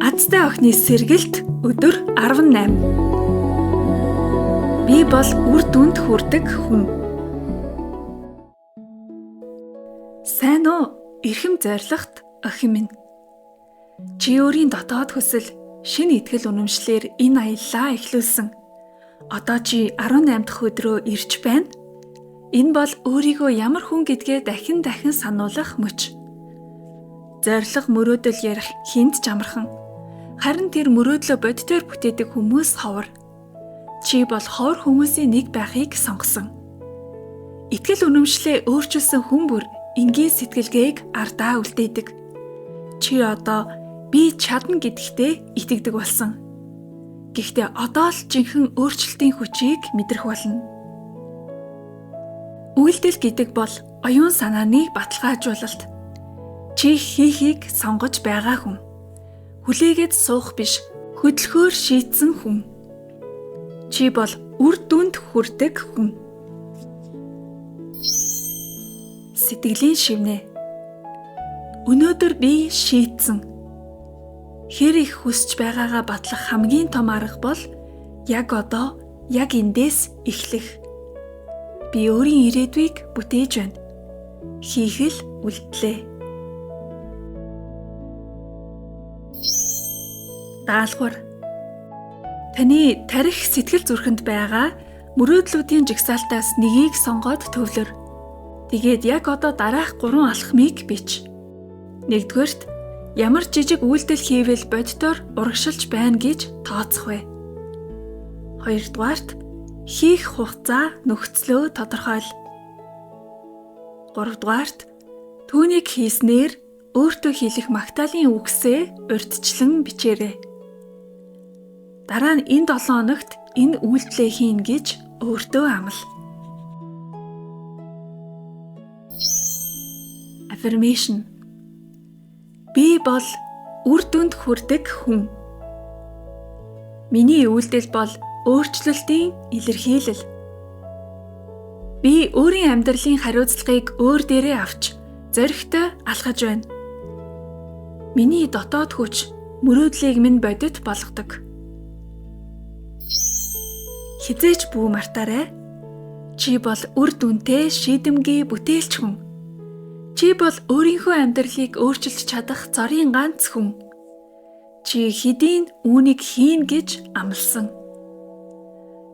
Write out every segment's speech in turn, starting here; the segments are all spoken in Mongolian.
Азтай охины сэргэлт өдөр 18. Би бол үр дүнд хүрдэг хүн. Сайн уу? Эрхэм зоригт охин минь. Чи өөрийн дотоод хүсэл, шинэ итгэл үнэмшлэр энэ аяллаа эхлүүлсэн. Одоо чи 18 дахь өдрөө ирж байна. Энэ бол өөрийгөө ямар хүн гэдгээ дахин сануулах мөч. Зориг мөрөөдөл ярих хүнд ч амархан. Харин тэр мөрөөдлөө бодитоор бүтээдэг хүмүүс ховор. Чи бол ховор хүмүүсийн нэг байхыг сонгосон. Итгэл үнэмшлээ өөрчилсөн хүн бүр энгийн сэтгэлгээг ардаа үлдээдэг. Чи одоо би чадна гэдэгтээ итгэдэг болсон. Гэхдээ одоо л жинхэнэ өөрчлөлтийн хүчийг мэдрэх болно. Үйлдэл гэдэг бол оюун санааны баталгаажуулалт. Чи хийхийг сонгож байгаа хүн. Хүлээгээд суух биш, хөдөлгөөр шийдсэн хүн. Чи бол үр дүнд хүрдэг хүн. Сэтгэлийн шивнэ. Өнөөдөр би шийдсэн. Хэр их хүсэж байгаагаа батлах хамгийн том арга бол яг одоо, яг эндээс эхлэх. Би өөрийн ирээдүйг бүтээж байна. Хийх л үлдлээ. Даалгавар. Таны тарих сэтгэл зүрхэнд байгаа мөрөөдлүүдийн жагсаалтаас нэгийг сонгоод төвлөр. Тэгээд яг одоо дараах 3 алхмыг бич. 1-р, ямар жижиг үйлдэл хийвэл бодитоор урагшилж байна гэж тооцох вэ. 2-р, хийх хугацаа нөхцлөө тодорхойл. 3-р, түүнийг хийснээр өөртөө хэлэх магтаалын үгсээ урьдчилан бичээрэй. Дараа нь энэ 7 хоногт энэ үйлдэлээ хийн гэж өөртөө амлал. Affirmation. Би бол үр дүнд хүрдэг хүн. Миний үйлдэл бол өөрчлөлтийн илэрхийлэл. Би өөрийн амьдралын хариуцлагыг өөр дээрээ авч зоригтой алхаж байна. Миний дотоод хүч мөрөөдлийг минь бодит болгодог. Хизээч бүү мартаарай. Чи бол үр дүнтэй шийдэмгий бүтээлч хүн. Чи бол өөрийнхөө амьдралыг өөрчилж чадах зорийн ганц хүн. Чи хэдийн үүнийг хийн гэж амласан.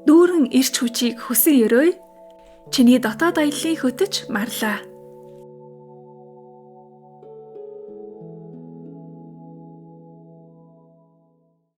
Дүүрэн эрч хүчийг хүсэн ерөөй. Чиний дотоод аяллыг хөтөж марлаа.